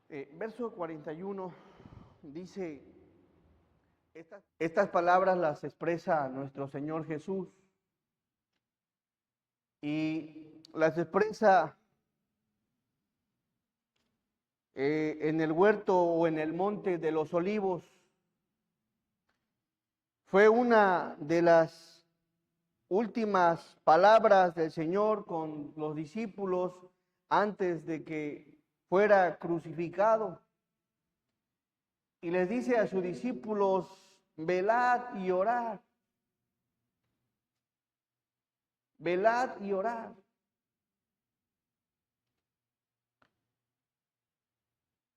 Verso 41 dice, estas palabras las expresa nuestro Señor Jesús y las expresa en el huerto o en el monte de los olivos. Fue una de las últimas palabras del Señor con los discípulos antes de que fuera crucificado. Y les dice a sus discípulos, velad y orad. Velad y orad.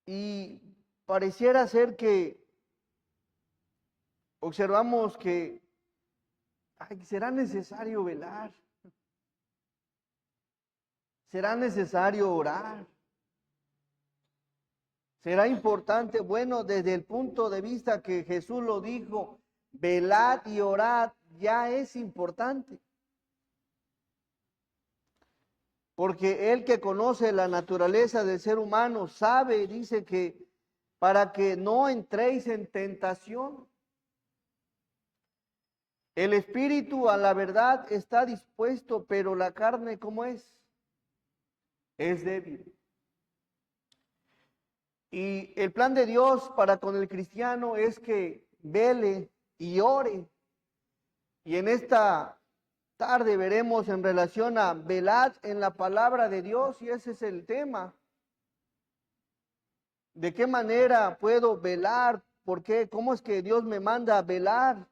Y pareciera ser que observamos que será necesario velar. Será necesario orar. Será importante, bueno, desde el punto de vista que Jesús lo dijo, velad y orad, ya es importante. Porque el que conoce la naturaleza del ser humano sabe, dice que para que no entréis en tentación. El espíritu a la verdad está dispuesto, pero la carne, ¿cómo es? Es débil. Y el plan de Dios para con el cristiano es que vele y ore. Y en esta tarde veremos en relación a velad en la palabra de Dios, y ese es el tema. ¿De qué manera puedo velar? ¿Por qué? ¿Cómo es que Dios me manda a velar?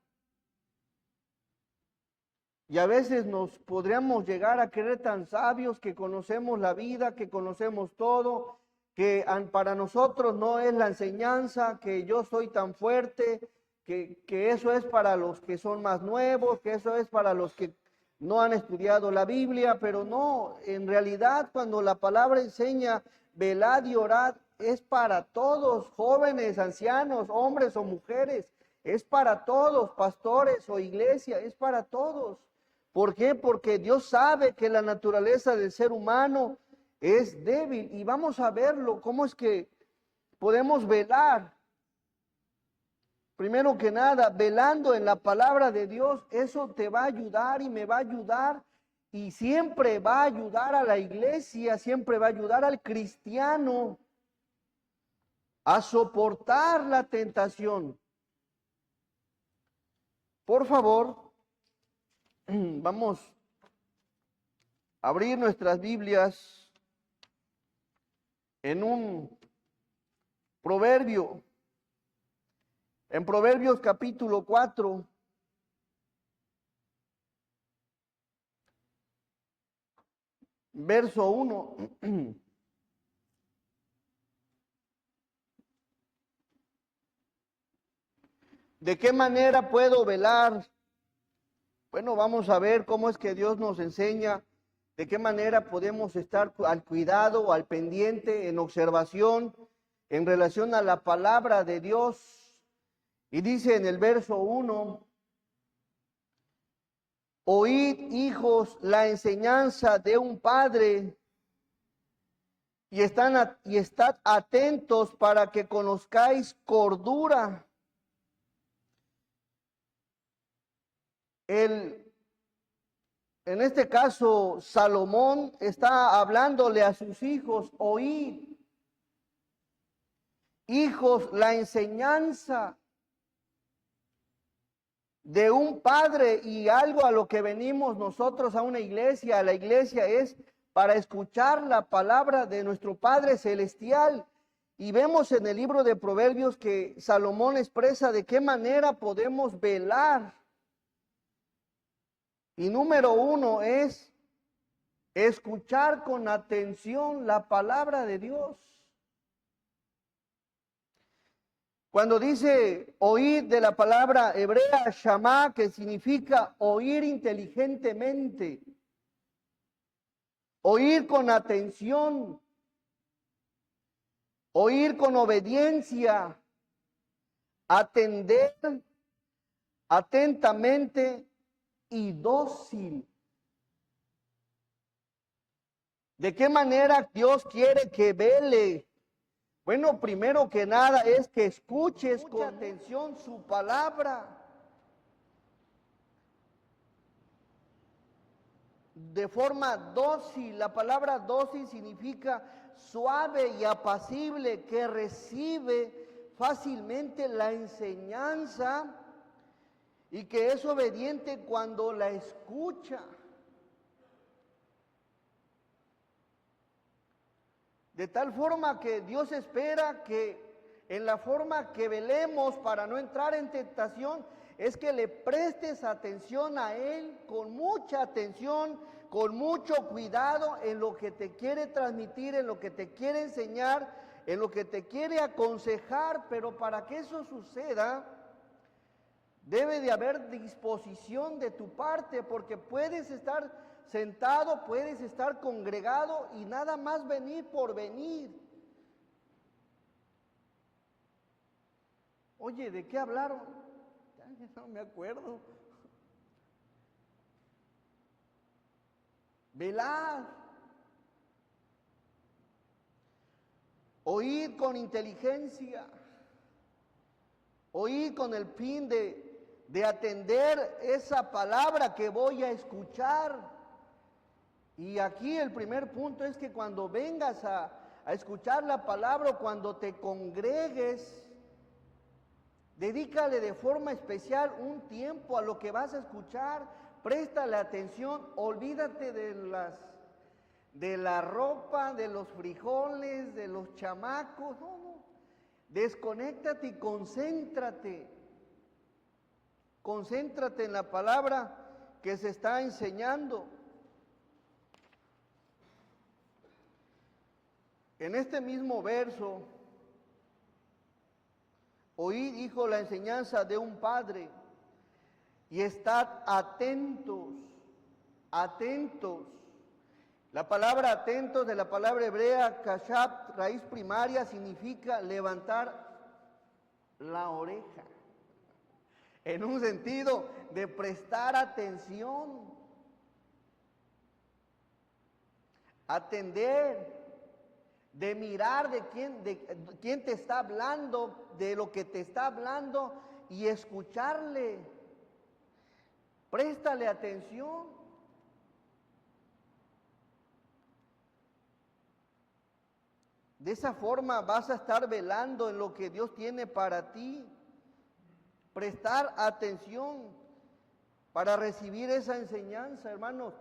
Y a veces nos podríamos llegar a creer tan sabios que conocemos la vida, que conocemos todo, que para nosotros no es la enseñanza, que yo soy tan fuerte, que eso es para los que son más nuevos, que eso es para los que no han estudiado la Biblia, pero no, en realidad cuando la palabra enseña velad y orad, es para todos, jóvenes, ancianos, hombres o mujeres, es para todos, pastores o iglesia, es para todos. ¿Por qué? Porque Dios sabe que la naturaleza del ser humano es débil y vamos a verlo, cómo es que podemos velar. Primero que nada, velando en la palabra de Dios, eso te va a ayudar y me va a ayudar y siempre va a ayudar a la iglesia, siempre va a ayudar al cristiano a soportar la tentación. Por favor, vamos a abrir nuestras Biblias en un proverbio. En Proverbios capítulo 4, verso 1. ¿De qué manera puedo velar? Bueno, vamos a ver cómo es que Dios nos enseña, de qué manera podemos estar al cuidado, al pendiente, en observación, en relación a la palabra de Dios. Y dice en el verso 1, oíd, hijos, la enseñanza de un padre y estad atentos para que conozcáis cordura. En este caso, Salomón está hablándole a sus hijos, oíd, hijos, la enseñanza de un padre, y algo a lo que venimos nosotros a una iglesia, a la iglesia es para escuchar la palabra de nuestro Padre Celestial. Y vemos en el libro de Proverbios que Salomón expresa de qué manera podemos velar. Y número 1 es escuchar con atención la palabra de Dios. Cuando dice oír de la palabra hebrea shamá, que significa oír inteligentemente, oír con atención, oír con obediencia, atender atentamente y dócil. ¿De qué manera Dios quiere que vele? Bueno, primero que nada es que escuches con atención su palabra. De forma dócil. La palabra dócil significa suave y apacible, que recibe fácilmente la enseñanza y que es obediente cuando la escucha. De tal forma que Dios espera que en la forma que velemos para no entrar en tentación, es que le prestes atención a Él, con mucha atención, con mucho cuidado en lo que te quiere transmitir, en lo que te quiere enseñar, en lo que te quiere aconsejar. Pero para que eso suceda, debe de haber disposición de tu parte, porque puedes estar sentado, puedes estar congregado y nada más venir por venir. Oye, ¿de qué hablaron? Ya no me acuerdo. Velad. Oíd con inteligencia. Oíd con el fin de atender esa palabra que voy a escuchar. Y aquí el primer punto es que cuando vengas a escuchar la palabra o cuando te congregues, dedícale de forma especial un tiempo a lo que vas a escuchar, préstale atención, olvídate de la ropa, de los frijoles, de los chamacos, no, desconéctate y concéntrate. Concéntrate en la palabra que se está enseñando. En este mismo verso, oíd, hijo, la enseñanza de un padre y estad atentos, atentos. La palabra atentos de la palabra hebrea, kashab, raíz primaria, significa levantar la oreja. En un sentido de prestar atención, atender, de mirar de quién te está hablando, de lo que te está hablando y escucharle. Préstale atención. De esa forma vas a estar velando en lo que Dios tiene para ti. Prestar atención para recibir esa enseñanza, hermanos.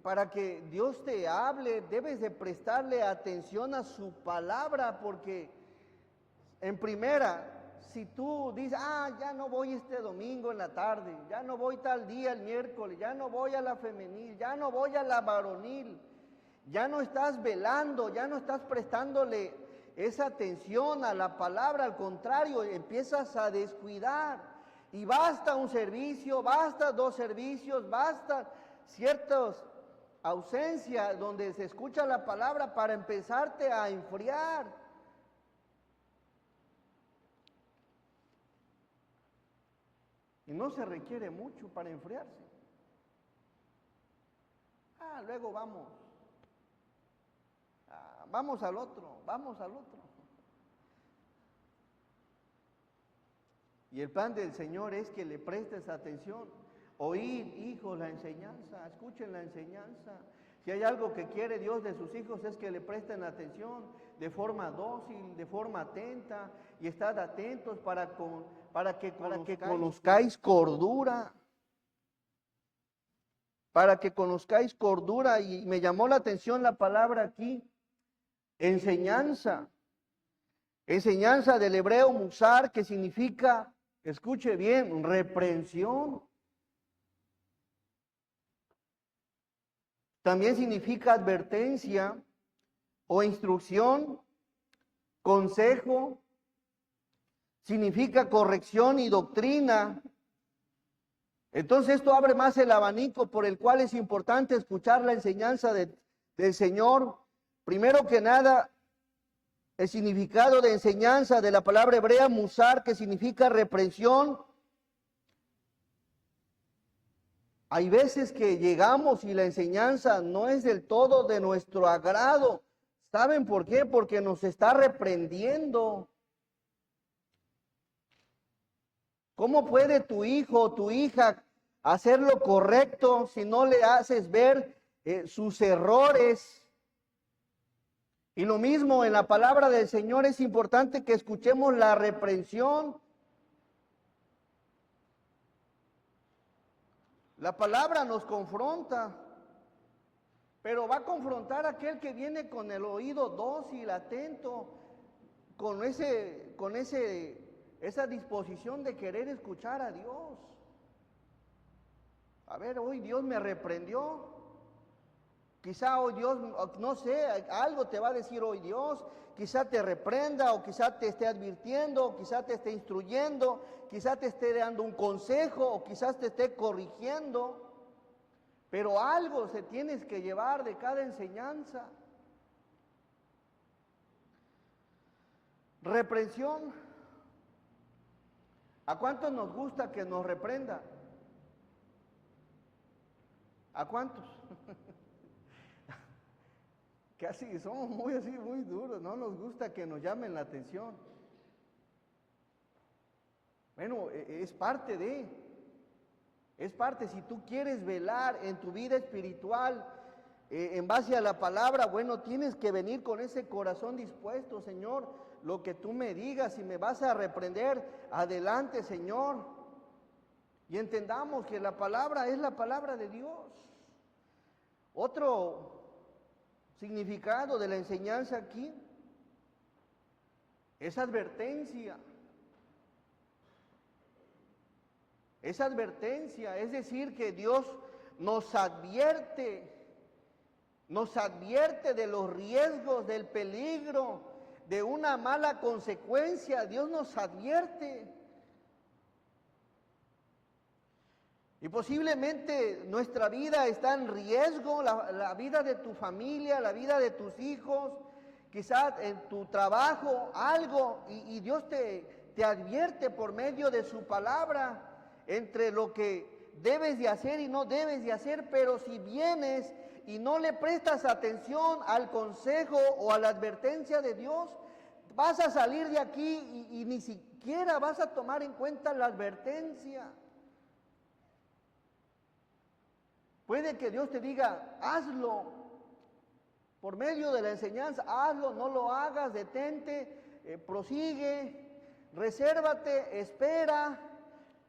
Para que Dios te hable, debes de prestarle atención a su palabra, porque en primera, si tú dices, ya no voy este domingo en la tarde, ya no voy tal día el miércoles, ya no voy a la femenil, ya no voy a la varonil, ya no estás velando, ya no estás prestándole esa atención a la palabra, al contrario, empiezas a descuidar y basta un servicio, basta dos servicios, basta ciertas ausencias donde se escucha la palabra para empezarte a enfriar. Y no se requiere mucho para enfriarse. Luego vamos. Vamos al otro, vamos al otro. Y el plan del Señor es que le prestes atención. Oíd, hijos, la enseñanza, escuchen la enseñanza. Si hay algo que quiere Dios de sus hijos es que le presten atención de forma dócil, de forma atenta, y estad atentos para que conozcáis cordura. Para que conozcáis cordura. Y me llamó la atención la palabra aquí, enseñanza. Enseñanza del hebreo musar, que significa, escuche bien, reprensión. También significa advertencia o instrucción, consejo, significa corrección y doctrina. Entonces esto abre más el abanico por el cual es importante escuchar la enseñanza del Señor. Primero que nada, el significado de enseñanza de la palabra hebrea musar, que significa reprensión. Hay veces que llegamos y la enseñanza no es del todo de nuestro agrado. ¿Saben por qué? Porque nos está reprendiendo. ¿Cómo puede tu hijo o tu hija hacer lo correcto si no le haces ver sus errores? Y lo mismo en la palabra del Señor es importante que escuchemos la reprensión. La palabra nos confronta, pero va a confrontar a aquel que viene con el oído dócil, atento, con esa disposición de querer escuchar a Dios. A ver, hoy Dios me reprendió. Quizá hoy Dios, no sé, algo te va a decir hoy Dios. Quizá te reprenda, o quizá te esté advirtiendo, o quizá te esté instruyendo, quizá te esté dando un consejo, o quizás te esté corrigiendo. Pero algo se tienes que llevar de cada enseñanza. Reprensión. ¿A cuántos nos gusta que nos reprenda? ¿A cuántos? Casi somos muy así, muy duros, no nos gusta que nos llamen la atención. Bueno, es parte, si tú quieres velar en tu vida espiritual, en base a la palabra, bueno, tienes que venir con ese corazón dispuesto, Señor, lo que tú me digas, si me vas a reprender, adelante, Señor. Y entendamos que la palabra es la palabra de Dios. Otro significado de la enseñanza aquí es advertencia. Es advertencia, es decir, que Dios nos advierte de los riesgos, del peligro, de una mala consecuencia. Dios nos advierte. Y posiblemente nuestra vida está en riesgo, la vida de tu familia, la vida de tus hijos, quizás en tu trabajo, algo, y Dios te advierte por medio de su palabra entre lo que debes de hacer y no debes de hacer. Pero si vienes y no le prestas atención al consejo o a la advertencia de Dios, vas a salir de aquí y ni siquiera vas a tomar en cuenta la advertencia. Puede que Dios te diga, hazlo, por medio de la enseñanza, hazlo, no lo hagas, detente, prosigue, resérvate, espera,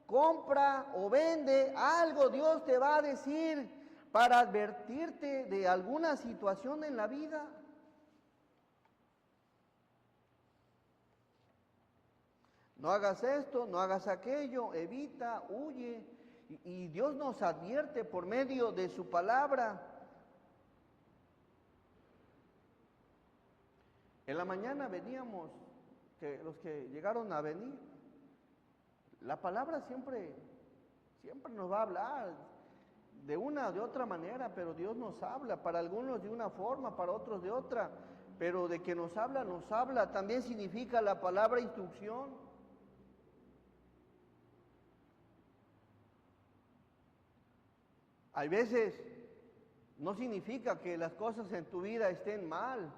compra o vende. Algo Dios te va a decir para advertirte de alguna situación en la vida. No hagas esto, no hagas aquello, evita, huye. Y Dios nos advierte por medio de su palabra. En la mañana veníamos, los que llegaron a venir, la palabra siempre nos va a hablar de una o de otra manera, pero Dios nos habla, para algunos de una forma, para otros de otra, pero de que nos habla, también significa la palabra instrucción. Hay veces no significa que las cosas en tu vida estén mal,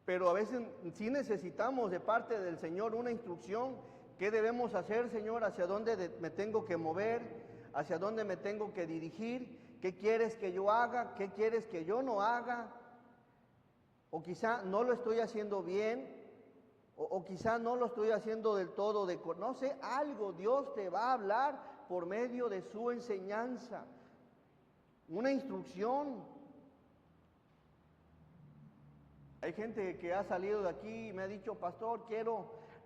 pero a veces sí necesitamos de parte del Señor una instrucción. ¿Qué debemos hacer, Señor? ¿Hacia dónde me tengo que mover? ¿Hacia dónde me tengo que dirigir? ¿Qué quieres que yo haga? ¿Qué quieres que yo no haga? O quizá no lo estoy haciendo bien, o quizá no lo estoy haciendo del todo, no sé, algo Dios te va a hablar por medio de su enseñanza, una instrucción. Hay gente que ha salido de aquí y me ha dicho, pastor,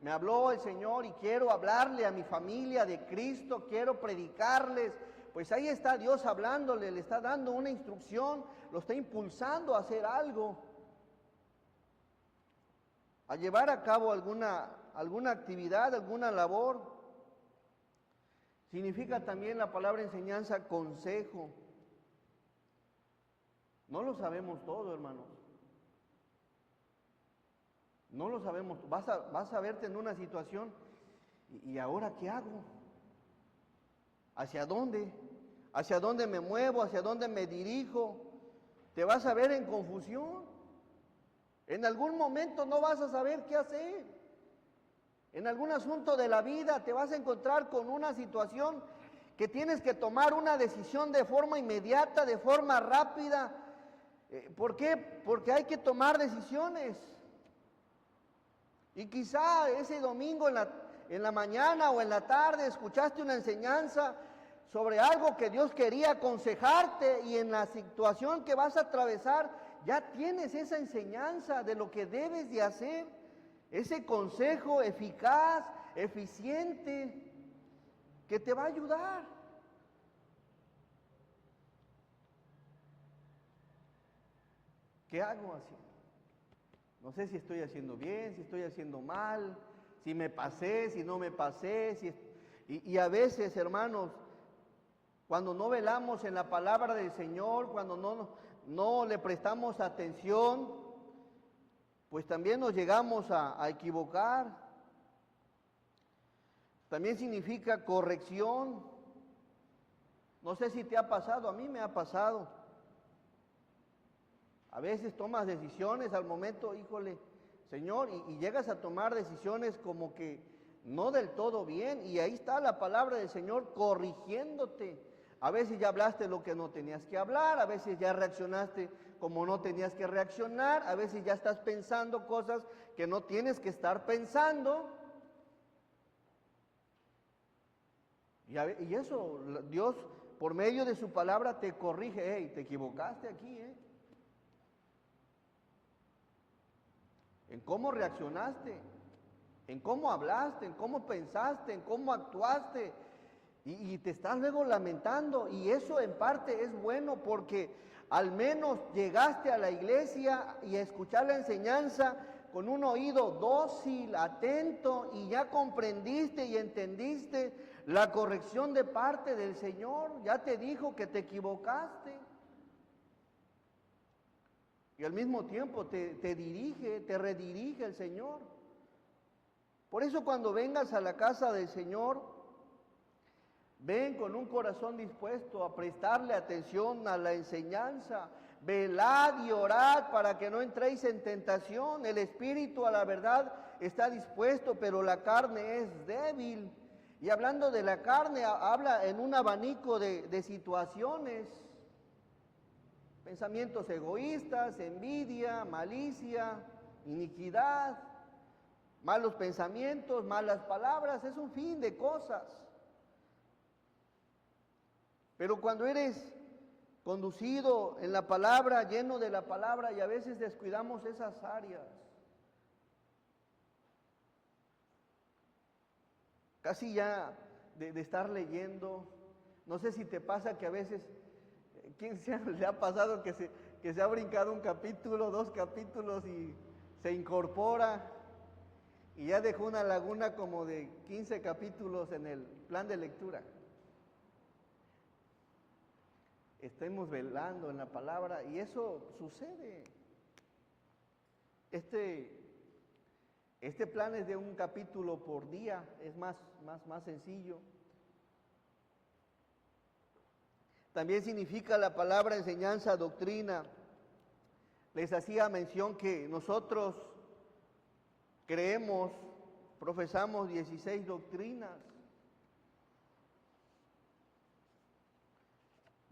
me habló el Señor y quiero hablarle a mi familia de Cristo, quiero predicarles. Pues ahí está Dios hablándole, le está dando una instrucción, lo está impulsando a hacer algo, a llevar a cabo alguna actividad, alguna labor. Significa también la palabra enseñanza, consejo. No lo sabemos todo, hermanos. No lo sabemos. Vas a verte en una situación, ¿y ahora qué hago? ¿Hacia dónde? ¿Hacia dónde me muevo? ¿Hacia dónde me dirijo? Te vas a ver en confusión. En algún momento no vas a saber qué hacer. En algún asunto de la vida te vas a encontrar con una situación que tienes que tomar una decisión de forma inmediata, de forma rápida. ¿Por qué? Porque hay que tomar decisiones. Y quizá ese domingo en la mañana o en la tarde escuchaste una enseñanza sobre algo que Dios quería aconsejarte, y en la situación que vas a atravesar ya tienes esa enseñanza de lo que debes de hacer, ese consejo eficaz, eficiente, que te va a ayudar. ¿Qué hago así? No sé si estoy haciendo bien, si estoy haciendo mal, si me pasé, si no me pasé. Y a veces, hermanos, cuando no velamos en la palabra del Señor, cuando no le prestamos atención, pues también nos llegamos a equivocar. También significa corrección. No sé si te ha pasado, a mí me ha pasado. A veces tomas decisiones al momento, híjole, Señor, y llegas a tomar decisiones como que no del todo bien, y ahí está la palabra del Señor corrigiéndote. A veces ya hablaste lo que no tenías que hablar, a veces ya reaccionaste como no tenías que reaccionar, a veces ya estás pensando cosas que no tienes que estar pensando. Y eso, Dios, por medio de su palabra, te corrige. Hey, te equivocaste aquí, en cómo reaccionaste, en cómo hablaste, en cómo pensaste, en cómo actuaste, y te estás luego lamentando. Y eso en parte es bueno, porque al menos llegaste a la iglesia y a escuchar la enseñanza con un oído dócil, atento, y ya comprendiste y entendiste la corrección de parte del Señor. Ya te dijo que te equivocaste. Y al mismo tiempo te dirige, te redirige el Señor. Por eso cuando vengas a la casa del Señor, ven con un corazón dispuesto a prestarle atención a la enseñanza. Velad y orad para que no entréis en tentación. El espíritu a la verdad está dispuesto, pero la carne es débil. Y hablando de la carne, habla en un abanico de situaciones. Pensamientos egoístas, envidia, malicia, iniquidad, malos pensamientos, malas palabras, es un fin de cosas. Pero cuando eres conducido en la palabra, lleno de la palabra, y a veces descuidamos esas áreas, casi ya de estar leyendo, no sé si te pasa que a veces, le ha pasado que se ha brincado un capítulo, 2 capítulos, y se incorpora y ya dejó una laguna como de 15 capítulos en el plan de lectura? Estemos velando en la palabra, y eso sucede. Este plan es de un capítulo por día, es más sencillo. También significa la palabra enseñanza, doctrina. Les hacía mención que nosotros creemos, profesamos 16 doctrinas.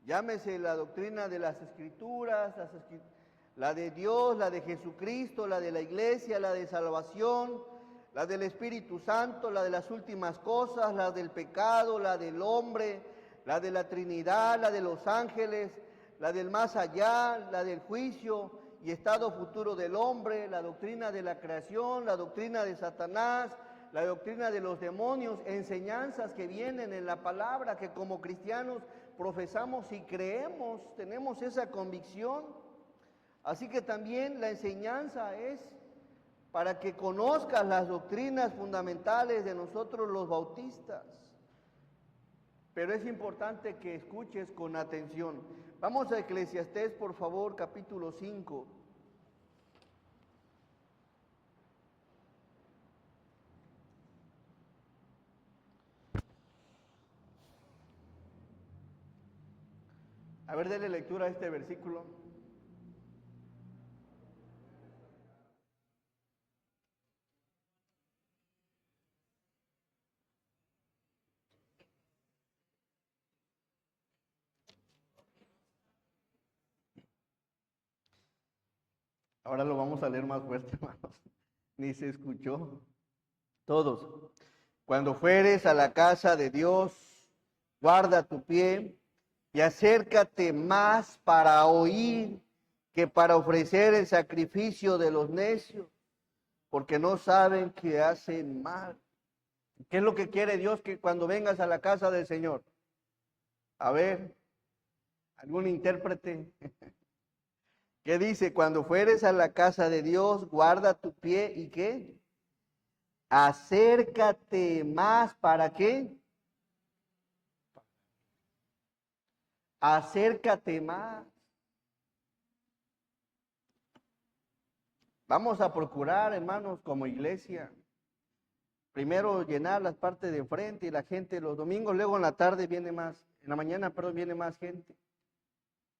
Llámese la doctrina de las Escrituras, la de Dios, la de Jesucristo, la de la iglesia, la de salvación, la del Espíritu Santo, la de las últimas cosas, la del pecado, la del hombre, la de la Trinidad, la de los ángeles, la del más allá, la del juicio y estado futuro del hombre, la doctrina de la creación, la doctrina de Satanás, la doctrina de los demonios, enseñanzas que vienen en la palabra, que como cristianos profesamos y creemos, tenemos esa convicción. Así que también la enseñanza es para que conozcas las doctrinas fundamentales de nosotros los bautistas. Pero es importante que escuches con atención. Vamos a Eclesiastés, por favor, capítulo 5. A ver, dele lectura a este versículo. Ahora lo vamos a leer más fuerte, hermanos. Ni se escuchó. Todos. Cuando fueres a la casa de Dios, guarda tu pie y acércate más para oír que para ofrecer el sacrificio de los necios, porque no saben que hacen mal. ¿Qué es lo que quiere Dios que cuando vengas a la casa del Señor? A ver, algún intérprete. ¿Qué dice? Cuando fueres a la casa de Dios, guarda tu pie y ¿qué? Acércate más, ¿para qué? Acércate más. Vamos a procurar, hermanos, como iglesia, primero llenar las partes de enfrente y la gente los domingos, luego en la tarde viene más, en la mañana, perdón, viene más gente.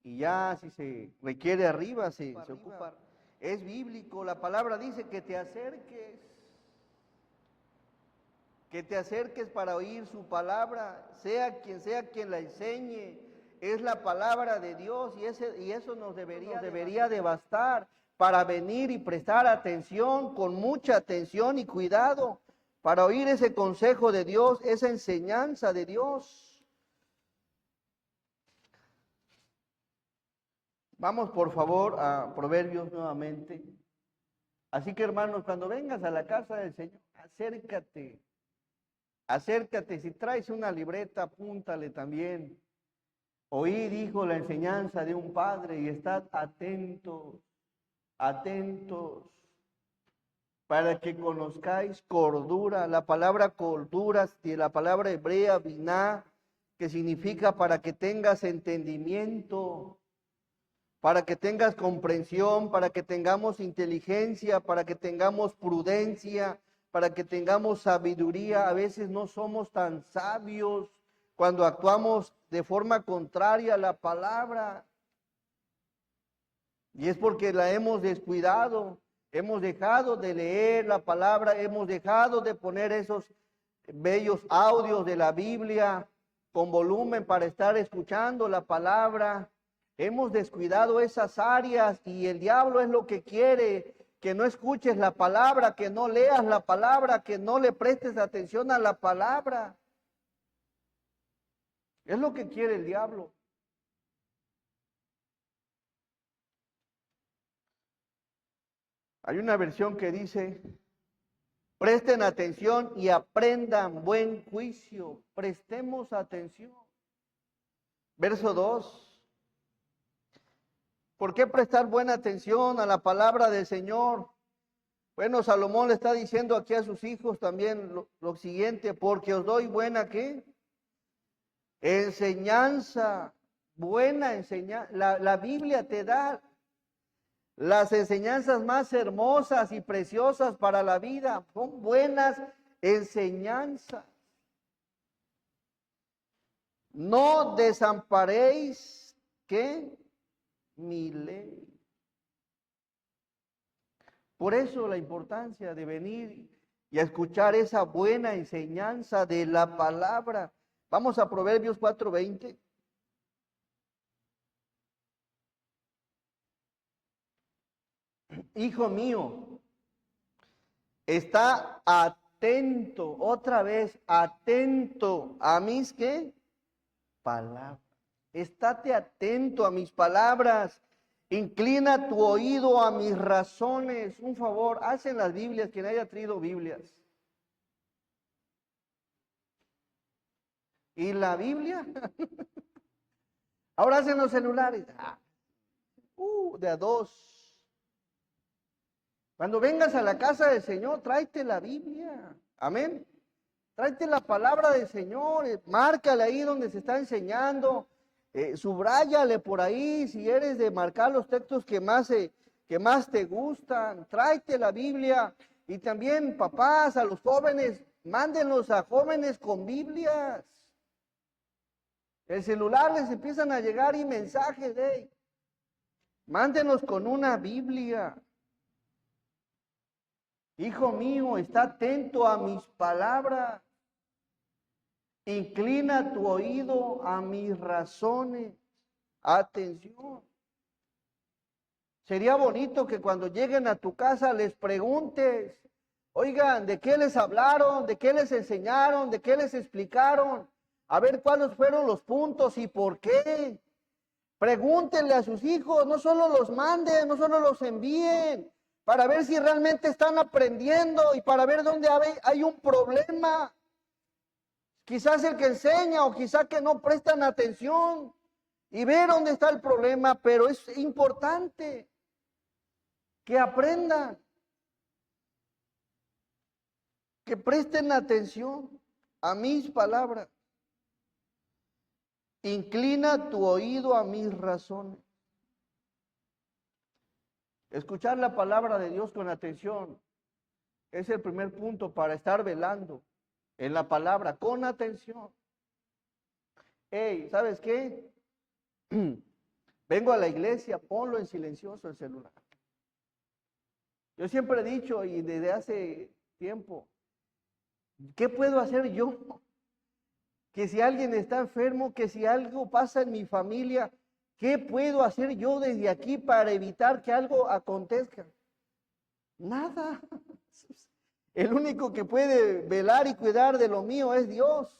Y ya si se requiere arriba, se ocupa. Es bíblico, la palabra dice que te acerques. Que te acerques para oír su palabra, sea quien la enseñe, es la palabra de Dios y eso nos debería de bastar para venir y prestar atención, con mucha atención y cuidado, para oír ese consejo de Dios, esa enseñanza de Dios. Vamos por favor a Proverbios nuevamente. Así que hermanos, cuando vengas a la casa del Señor, acércate. Acércate, si traes una libreta, apúntale también. Oí, dijo, la enseñanza de un padre y estad atentos, atentos, para que conozcáis cordura. La palabra cordura, de la palabra hebrea, biná, que significa para que tengas entendimiento, para que tengas comprensión, para que tengamos inteligencia, para que tengamos prudencia, para que tengamos sabiduría. A veces no somos tan sabios cuando actuamos de forma contraria a la palabra. Y es porque la hemos descuidado, hemos dejado de leer la palabra, hemos dejado de poner esos bellos audios de la Biblia con volumen para estar escuchando la palabra. Hemos descuidado esas áreas y el diablo es lo que quiere, que no escuches la palabra, que no leas la palabra, que no le prestes atención a la palabra. Es lo que quiere el diablo. Hay una versión que dice, presten atención y aprendan buen juicio. Prestemos atención. Verso 2. ¿Por qué prestar buena atención a la palabra del Señor? Bueno, Salomón le está diciendo aquí a sus hijos también lo siguiente, porque os doy buena, ¿qué? Enseñanza, buena enseñanza. La Biblia te da las enseñanzas más hermosas y preciosas para la vida. Son buenas enseñanzas. No desamparéis, ¿qué? Mi ley. Por eso la importancia de venir y a escuchar esa buena enseñanza de la palabra. Vamos a Proverbios 4:20. Hijo mío, está atento, otra vez, atento a mis, ¿qué? Palabras. Estate atento a mis palabras. Inclina tu oído a mis razones. Un favor, hacen las Biblias, quien haya traído Biblias. ¿Y la Biblia? Ahora hacen los celulares. De a dos. Cuando vengas a la casa del Señor, tráete la Biblia. Amén. Tráete la palabra del Señor. Márcale ahí donde se está enseñando. Subráyale por ahí si eres de marcar los textos que más te gustan. Tráete la Biblia. Y también, papás, a los jóvenes, mándenlos a jóvenes con Biblias. El celular les empiezan a llegar y mensajes de, mándenos con una Biblia. Hijo mío, está atento a mis palabras. Inclina tu oído a mis razones. Atención. Sería bonito que cuando lleguen a tu casa les preguntes, oigan, ¿de qué les hablaron? ¿De qué les enseñaron? ¿De qué les explicaron? A ver cuáles fueron los puntos y por qué. Pregúntenle a sus hijos, no solo los manden, no solo los envíen, para ver si realmente están aprendiendo y para ver dónde hay un problema. Quizás el que enseña o quizás que no prestan atención y ver dónde está el problema, pero es importante que aprendan, que presten atención a mis palabras. Inclina tu oído a mis razones. Escuchar la palabra de Dios con atención es el primer punto para estar velando en la palabra con atención. Hey, ¿sabes qué? Vengo a la iglesia, ponlo en silencioso el celular. Yo siempre he dicho y desde hace tiempo, ¿qué puedo hacer yo? Que si alguien está enfermo, que si algo pasa en mi familia, ¿qué puedo hacer yo desde aquí para evitar que algo acontezca? Nada. El único que puede velar y cuidar de lo mío es Dios.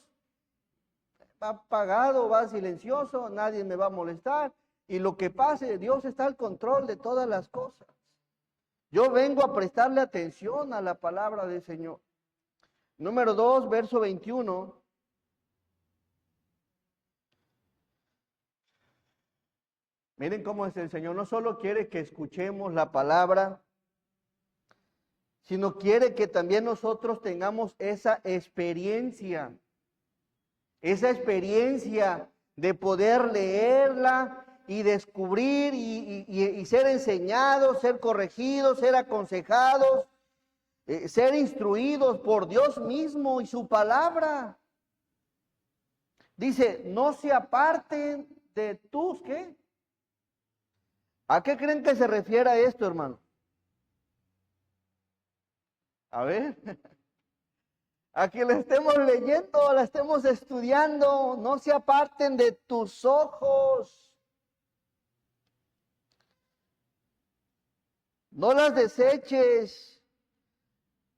Va apagado, va silencioso, nadie me va a molestar. Y lo que pase, Dios está al control de todas las cosas. Yo vengo a prestarle atención a la palabra del Señor. Número 2, verso 21. Miren cómo es el Señor. No solo quiere que escuchemos la palabra, sino quiere que también nosotros tengamos esa experiencia de poder leerla y descubrir y ser enseñados, ser corregidos, ser aconsejados, ser instruidos por Dios mismo y su palabra. Dice, no se aparten de tus, ¿qué? ¿A qué creen que se refiere esto, hermano? A ver, a que la estemos leyendo, la estemos estudiando, no se aparten de tus ojos, no las deseches.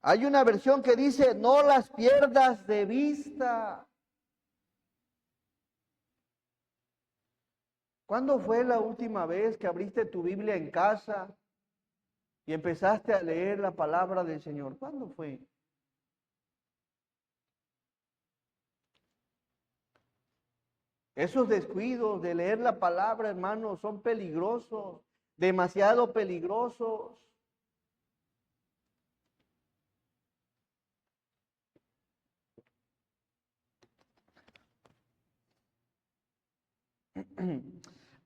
Hay una versión que dice, no las pierdas de vista. ¿Cuándo fue la última vez que abriste tu Biblia en casa y empezaste a leer la palabra del Señor? ¿Cuándo fue? Esos descuidos de leer la palabra, hermanos, son peligrosos, demasiado peligrosos.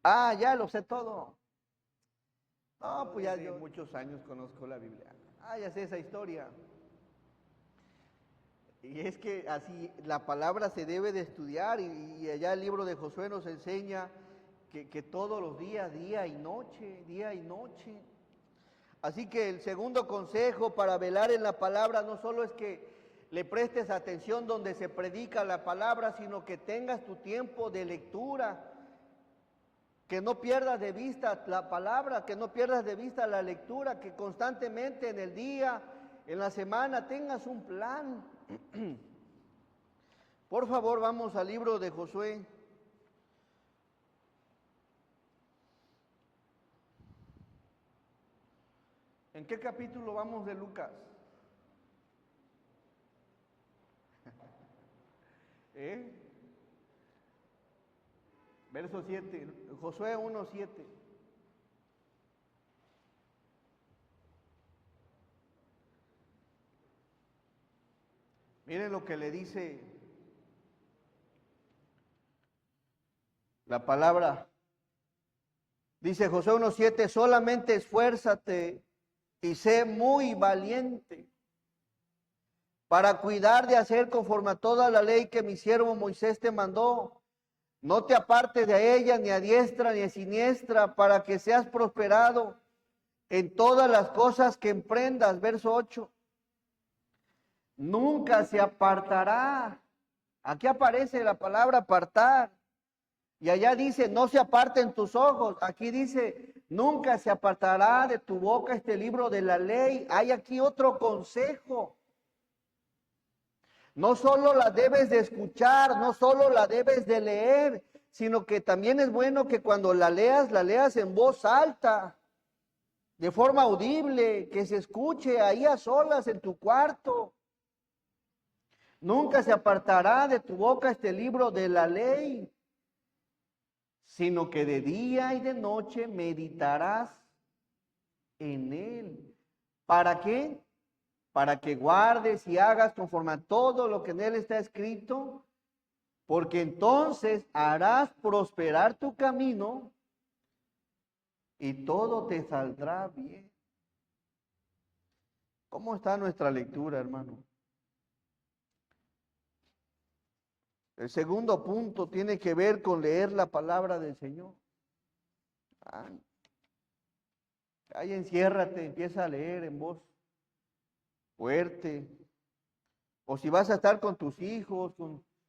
Ah, ya lo sé todo. No, pues ya yo muchos años conozco la Biblia. Ah, ya sé esa historia. Y es que así la palabra se debe de estudiar y allá el libro de Josué nos enseña que todos los días, día y noche, día y noche. Así que el segundo consejo para velar en la palabra no solo es que le prestes atención donde se predica la palabra, sino que tengas tu tiempo de lectura, que no pierdas de vista la palabra, que no pierdas de vista la lectura, que constantemente en el día, en la semana, tengas un plan. Por favor, vamos al libro de Josué. ¿En qué capítulo vamos de Lucas? Verso 7, Josué 1:7. Miren lo que le dice la palabra. Dice Josué 1:7, solamente esfuérzate y sé muy valiente para cuidar de hacer conforme a toda la ley que mi siervo Moisés te mandó. No te apartes de ella ni a diestra ni a siniestra, para que seas prosperado en todas las cosas que emprendas. Verso 8. Nunca se apartará. Aquí aparece la palabra apartar. Y allá dice, no se aparten tus ojos. Aquí dice, nunca se apartará de tu boca este libro de la ley. Hay aquí otro consejo. No solo la debes de escuchar, no solo la debes de leer, sino que también es bueno que cuando la leas en voz alta, de forma audible, que se escuche ahí a solas en tu cuarto. Nunca se apartará de tu boca este libro de la ley, sino que de día y de noche meditarás en él. ¿Para qué? Para que guardes y hagas conforme a todo lo que en él está escrito, porque entonces harás prosperar tu camino y todo te saldrá bien. ¿Cómo está nuestra lectura, hermano? El segundo punto tiene que ver con leer la palabra del Señor. Ahí enciérrate, empieza a leer en voz fuerte. O si vas a estar con tus hijos,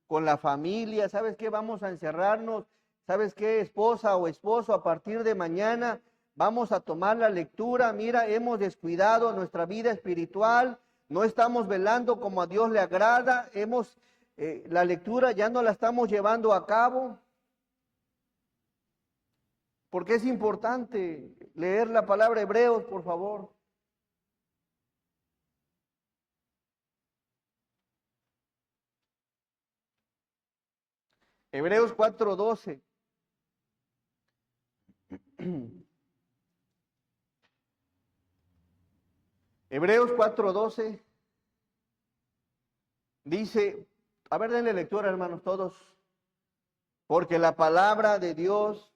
con la familia, ¿sabes qué? Vamos a encerrarnos. ¿Sabes qué, esposa o esposo? A partir de mañana vamos a tomar la lectura. Mira, hemos descuidado nuestra vida espiritual. No estamos velando como a Dios le agrada. La lectura ya no la estamos llevando a cabo. Porque es importante leer la palabra Hebreos, por favor. Hebreos 4:12. Hebreos 4:12 dice, a ver, denle lectura, hermanos, todos, porque la palabra de Dios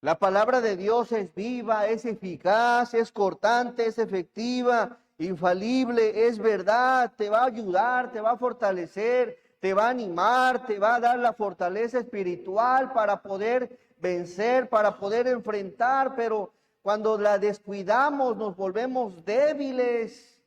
La palabra de Dios es viva, es eficaz, es cortante, es efectiva, infalible, es verdad, te va a ayudar, te va a fortalecer, te va a animar, te va a dar la fortaleza espiritual para poder vencer, para poder enfrentar, pero cuando la descuidamos nos volvemos débiles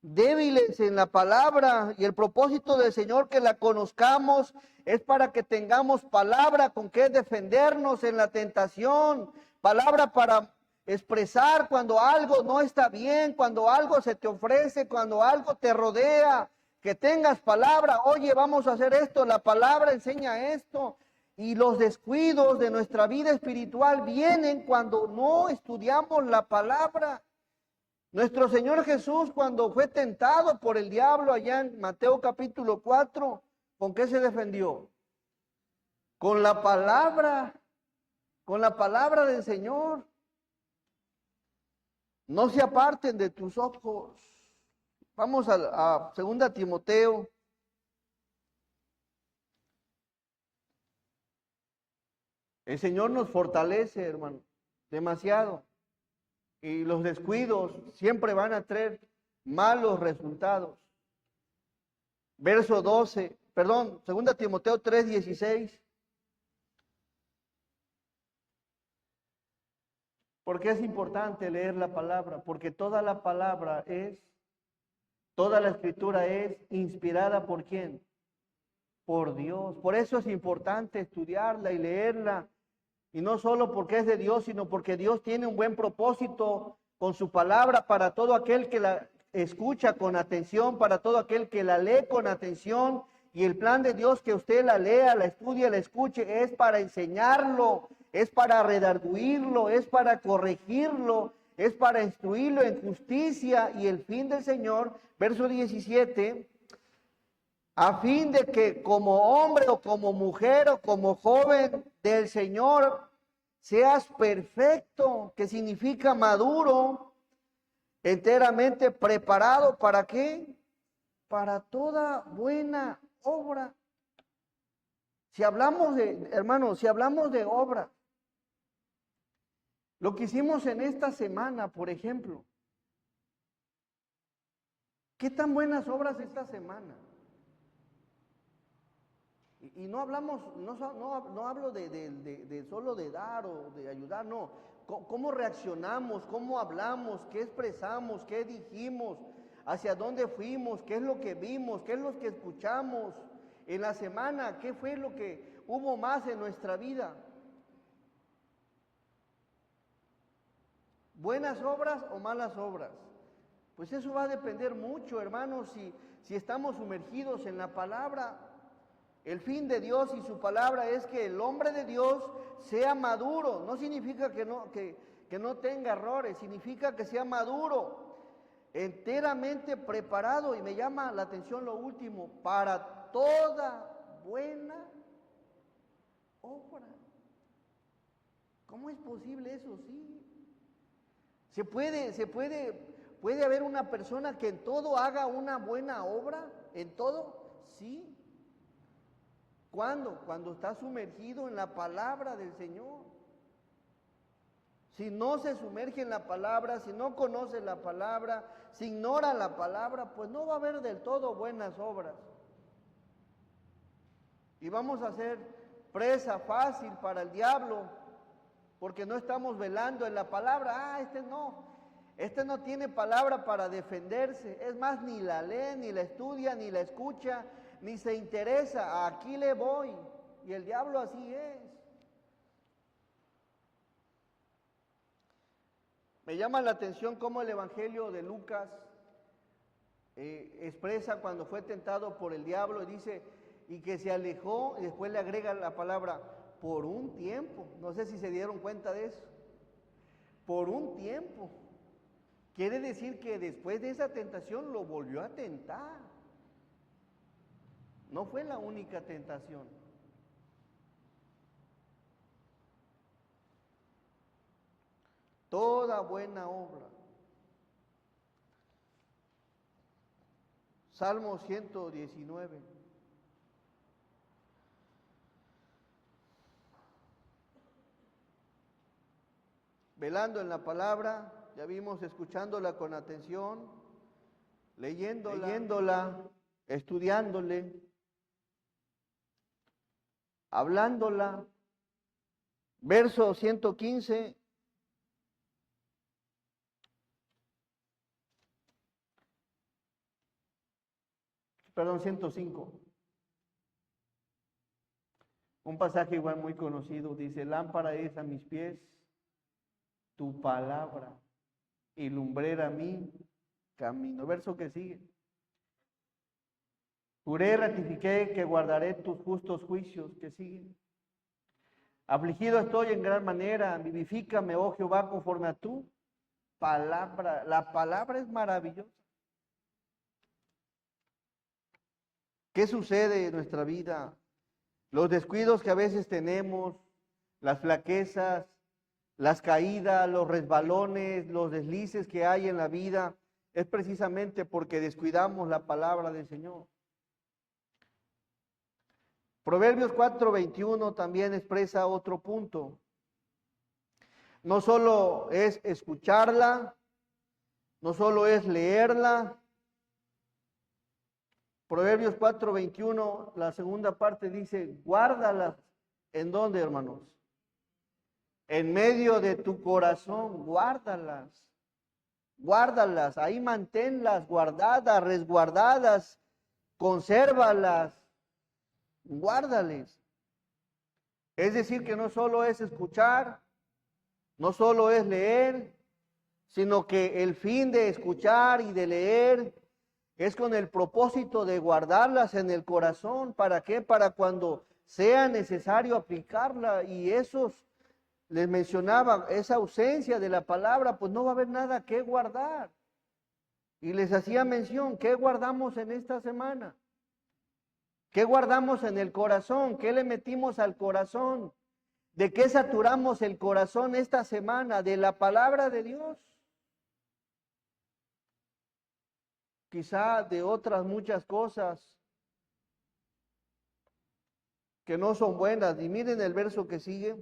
en la palabra, y el propósito del Señor que la conozcamos es para que tengamos palabra con que defendernos en la tentación, palabra para expresar cuando algo no está bien, cuando algo se te ofrece, cuando algo te rodea, que tengas palabra. Oye, vamos a hacer esto, la palabra enseña esto. Y los descuidos de nuestra vida espiritual vienen cuando no estudiamos la palabra. Nuestro Señor Jesús, cuando fue tentado por el diablo allá en Mateo capítulo 4, ¿con qué se defendió? Con la palabra del Señor. No se aparten de tus ojos. Vamos a 2 Timoteo. El Señor nos fortalece, hermano, demasiado. Y los descuidos siempre van a traer malos resultados. Verso 12, perdón, 2 Timoteo 3:16. ¿Por qué es importante leer la palabra? Porque toda la escritura es inspirada ¿por quién? Por Dios. Por eso es importante estudiarla y leerla. Y no solo porque es de Dios, sino porque Dios tiene un buen propósito con su palabra para todo aquel que la escucha con atención, para todo aquel que la lee con atención. Y el plan de Dios que usted la lea, la estudie, la escuche, es para enseñarlo, es para redarguirlo, es para corregirlo, es para instruirlo en justicia. Y el fin del Señor, verso 17, a fin de que como hombre o como mujer o como joven del Señor seas perfecto, que significa maduro, enteramente preparado, ¿para qué? Para toda buena obra. Si hablamos de, hermanos, si hablamos de obra, lo que hicimos en esta semana, por ejemplo, ¿qué tan buenas obras esta semana? Y no hablamos, no hablo de solo de dar o de ayudar, no. ¿Cómo reaccionamos? ¿Cómo hablamos? ¿Qué expresamos? ¿Qué dijimos? ¿Hacia dónde fuimos? ¿Qué es lo que vimos? ¿Qué es lo que escuchamos? En la semana, ¿qué fue lo que hubo más en nuestra vida? ¿Buenas obras o malas obras? Pues eso va a depender mucho, hermanos, si estamos sumergidos en la palabra. El fin de Dios y su palabra es que el hombre de Dios sea maduro. No significa que no tenga errores, significa que sea maduro, enteramente preparado. Y me llama la atención lo último, para toda buena obra. ¿Cómo es posible eso? Sí. ¿Puede haber una persona que en todo haga una buena obra? ¿En todo? Sí. ¿Cuándo? Cuando está sumergido en la palabra del Señor. Si no se sumerge en la palabra, si no conoce la palabra, si ignora la palabra, pues no va a haber del todo buenas obras. Y vamos a ser presa fácil para el diablo, porque no estamos velando en la palabra. Este no tiene palabra para defenderse. Es más, ni la lee, ni la estudia, ni la escucha, ni se interesa. Aquí le voy. Y el diablo así es. Me llama la atención cómo el Evangelio de Lucas expresa cuando fue tentado por el diablo, y dice, y que se alejó, y después le agrega la palabra, por un tiempo. No sé si se dieron cuenta de eso. Por un tiempo. Quiere decir que después de esa tentación lo volvió a tentar. No fue la única tentación. Toda buena obra. Salmo 119. Velando en la palabra, ya vimos, escuchándola con atención, leyéndola, estudiándole, hablándola. Verso 115. Perdón, 105. Un pasaje igual muy conocido, dice, lámpara es a mis pies tu palabra y lumbrera mi camino. Verso que sigue. Juré, ratifiqué que guardaré tus justos juicios, que siguen. Afligido estoy en gran manera, vivifícame, oh Jehová, conforme a tu palabra. La palabra es maravillosa. ¿Qué sucede en nuestra vida? Los descuidos que a veces tenemos, las flaquezas, las caídas, los resbalones, los deslices que hay en la vida, es precisamente porque descuidamos la palabra del Señor. Proverbios 4:21 también expresa otro punto. No solo es escucharla, no solo es leerla. Proverbios 4:21, la segunda parte dice, guárdalas. ¿En dónde, hermanos? En medio de tu corazón, guárdalas. Guárdalas, ahí manténlas guardadas, resguardadas, consérvalas, guárdales. Es decir, que no solo es escuchar, no solo es leer, sino que el fin de escuchar y de leer es con el propósito de guardarlas en el corazón. ¿Para qué? Para cuando sea necesario aplicarla. Y esos, les mencionaba, esa ausencia de la palabra, pues no va a haber nada que guardar. Y les hacía mención, ¿qué guardamos en esta semana? ¿Qué guardamos en el corazón? ¿Qué le metimos al corazón? ¿De qué saturamos el corazón esta semana? ¿De la palabra de Dios? Quizá de otras muchas cosas que no son buenas. Y miren el verso que sigue,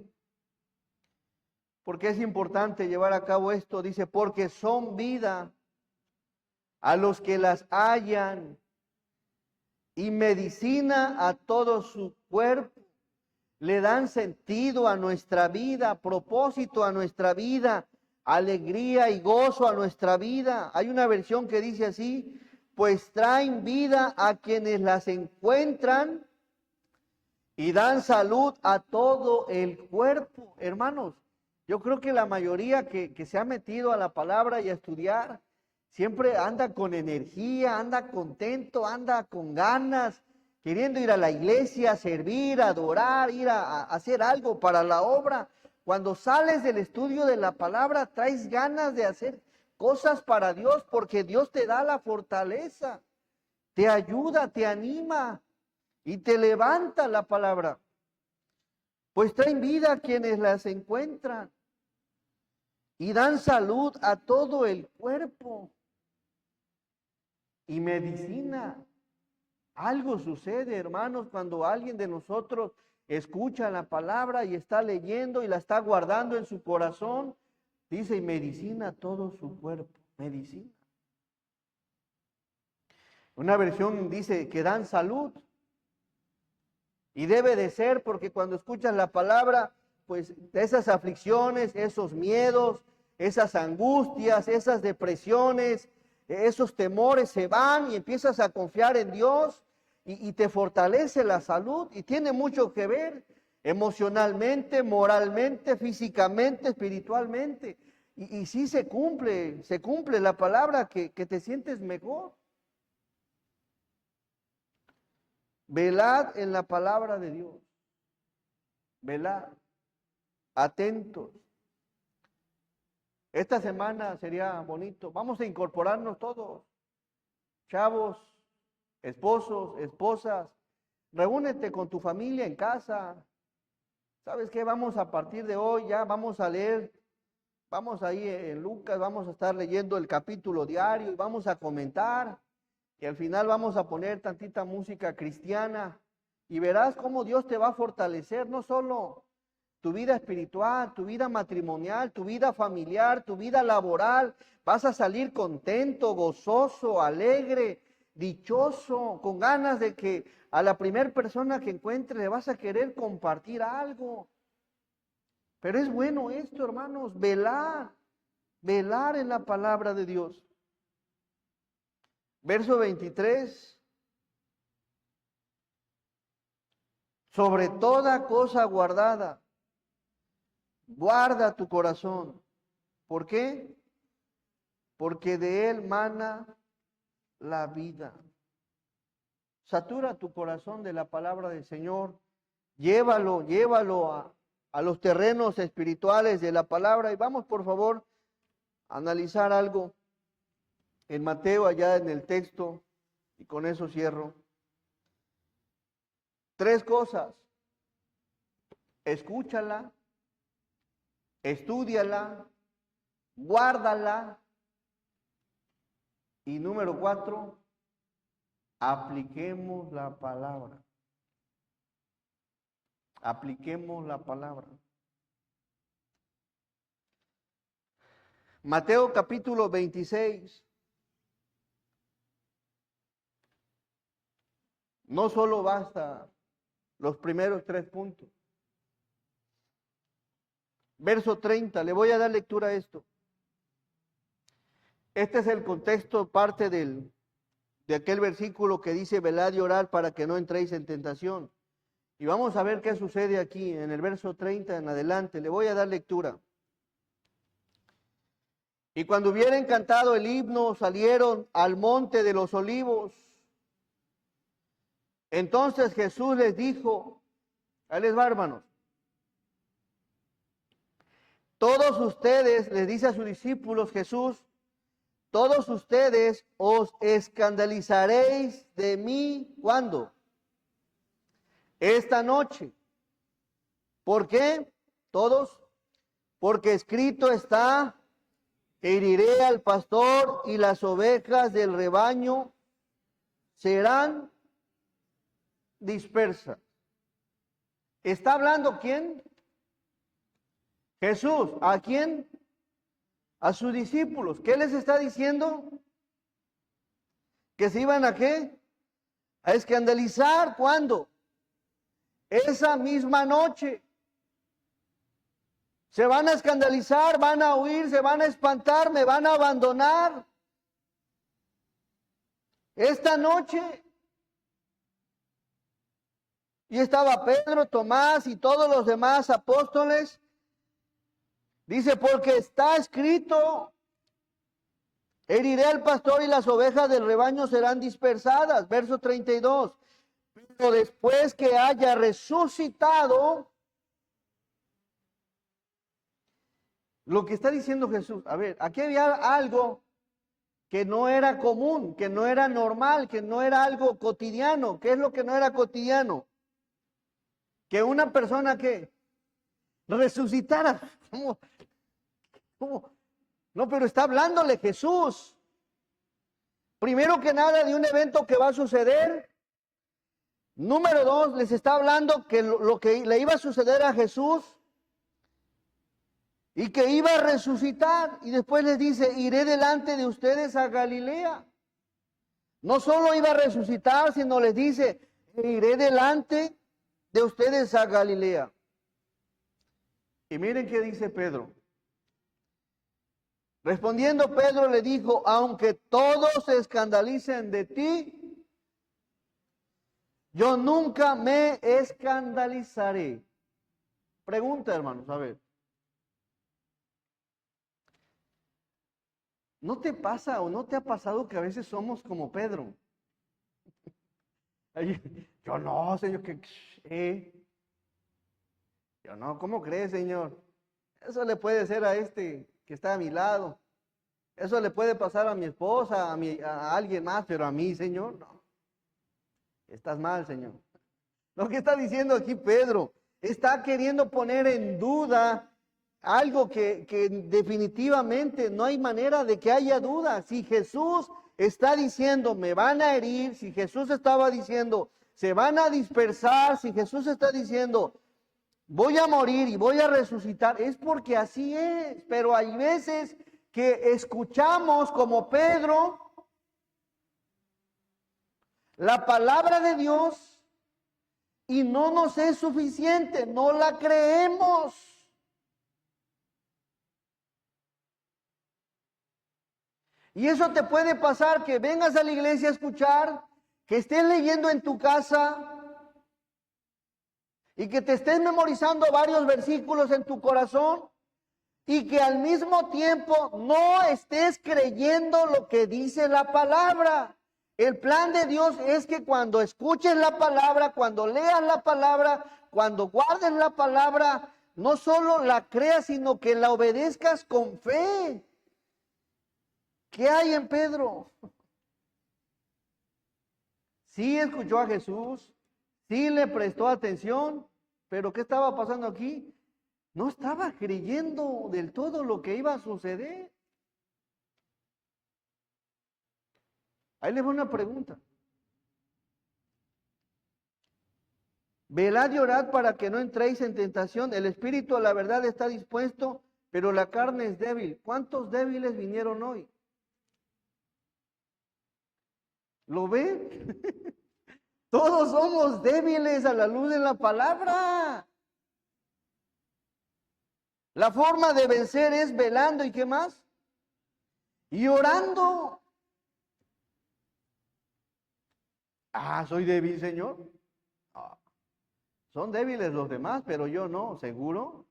porque es importante llevar a cabo esto. Dice, porque son vida a los que las hallan y medicina a todo su cuerpo. Le dan sentido a nuestra vida, propósito a nuestra vida, alegría y gozo a nuestra vida. Hay una versión que dice así: pues traen vida a quienes las encuentran y dan salud a todo el cuerpo. Hermanos, yo creo que la mayoría que se ha metido a la palabra y a estudiar, siempre anda con energía, anda contento, anda con ganas, queriendo ir a la iglesia, servir, adorar, ir a hacer algo para la obra. Cuando sales del estudio de la palabra, traes ganas de hacer cosas para Dios, porque Dios te da la fortaleza, te ayuda, te anima y te levanta la palabra. Pues traen vida a quienes las encuentran y dan salud a todo el cuerpo y medicina. Algo sucede, hermanos, cuando alguien de nosotros escucha la palabra y está leyendo y la está guardando en su corazón. Dice, y medicina todo su cuerpo, medicina. Una versión dice que dan salud. Y debe de ser, porque cuando escuchas la palabra, pues esas aflicciones, esos miedos, esas angustias, esas depresiones, esos temores se van y empiezas a confiar en Dios y te fortalece la salud y tiene mucho que ver emocionalmente, moralmente, físicamente, espiritualmente. Y sí se cumple la palabra que te sientes mejor. Velad en la palabra de Dios. Velad. Atentos. Esta semana sería bonito. Vamos a incorporarnos todos. Chavos, esposos, esposas. Reúnete con tu familia en casa. ¿Sabes qué? Vamos a partir de hoy, ya vamos a leer. Vamos ahí en Lucas, vamos a estar leyendo el capítulo diario y vamos a comentar. Y al final vamos a poner tantita música cristiana y verás cómo Dios te va a fortalecer, no solo tu vida espiritual, tu vida matrimonial, tu vida familiar, tu vida laboral. Vas a salir contento, gozoso, alegre, dichoso, con ganas de que a la primera persona que encuentres le vas a querer compartir algo. Pero es bueno esto, hermanos, velar en la palabra de Dios. Verso 23. Sobre toda cosa guardada, guarda tu corazón. ¿Por qué? Porque de él mana la vida. Satura tu corazón de la palabra del Señor. Llévalo a los terrenos espirituales de la palabra. Y vamos, por favor, a analizar algo en Mateo, allá en el texto, y con eso cierro. 3 cosas. Escúchala, estúdiala, guárdala. Y número 4, apliquemos la palabra. Apliquemos la palabra. Mateo capítulo 26. No solo basta los primeros 3 puntos. Verso 30, le voy a dar lectura a esto. Este es el contexto, parte de aquel versículo que dice, velad y orad para que no entréis en tentación. Y vamos a ver qué sucede aquí, en el verso 30 en adelante. Le voy a dar lectura. Y cuando hubieran cantado el himno, salieron al monte de los olivos. Entonces Jesús les dijo, ahí les va, hermanos. Todos ustedes, les dice a sus discípulos Jesús, todos ustedes os escandalizaréis de mí, ¿cuándo? Esta noche. ¿Por qué? Todos. Porque escrito está, heriré al pastor y las ovejas del rebaño serán dispersas. ¿Está hablando quién? Jesús. ¿A quién? A sus discípulos. ¿Qué les está diciendo? ¿Que se iban a qué? A escandalizar, ¿cuándo? Esa misma noche. Se van a escandalizar, van a huir, se van a espantar, me van a abandonar. Esta noche. Y estaba Pedro, Tomás y todos los demás apóstoles. Dice, porque está escrito, heriré al pastor y las ovejas del rebaño serán dispersadas. Verso 32. Pero después que haya resucitado, lo que está diciendo Jesús, a ver, aquí había algo que no era común, que no era normal, que no era algo cotidiano. ¿Qué es lo que no era cotidiano? Que una persona que resucitara. ¿Cómo? ¿Cómo? No, pero está hablándole Jesús. Primero que nada de un evento que va a suceder. Número 2, les está hablando que lo que le iba a suceder a Jesús y que iba a resucitar. Y después les dice, iré delante de ustedes a Galilea. No solo iba a resucitar, sino les dice, iré delante de ustedes a Galilea. Y miren qué dice Pedro. Respondiendo Pedro le dijo, aunque todos se escandalicen de ti, yo nunca me escandalizaré. Pregunta, hermanos, a ver. ¿No te pasa o no te ha pasado que a veces somos como Pedro? Yo no, Señor, yo no, ¿cómo crees, Señor? Eso le puede ser a este que está a mi lado. Eso le puede pasar a mi esposa, a alguien más, pero a mí, Señor, no. Estás mal, Señor. Lo que está diciendo aquí Pedro, está queriendo poner en duda algo que definitivamente no hay manera de que haya duda. Si Jesús está diciendo, me van a herir, si Jesús estaba diciendo, se van a dispersar, si Jesús está diciendo, voy a morir y voy a resucitar, es porque así es. Pero hay veces que escuchamos como Pedro la palabra de Dios y no nos es suficiente, no la creemos. Y eso te puede pasar, que vengas a la iglesia a escuchar, que estés leyendo en tu casa y que te estés memorizando varios versículos en tu corazón y que al mismo tiempo no estés creyendo lo que dice la palabra. El plan de Dios es que cuando escuches la palabra, cuando leas la palabra, cuando guardes la palabra, no solo la creas, sino que la obedezcas con fe. ¿Qué hay en Pedro? Sí escuchó a Jesús, sí le prestó atención, pero ¿qué estaba pasando aquí? No estaba creyendo del todo lo que iba a suceder. Ahí les voy una pregunta. Velad y orad para que no entréis en tentación. El espíritu a la verdad está dispuesto, pero la carne es débil. ¿Cuántos débiles vinieron hoy? ¿Lo ven? Todos somos débiles a la luz de la palabra. La forma de vencer es velando y ¿qué más? Y orando. Ah, soy débil, Señor. Ah, son débiles los demás, pero yo no, ¿seguro?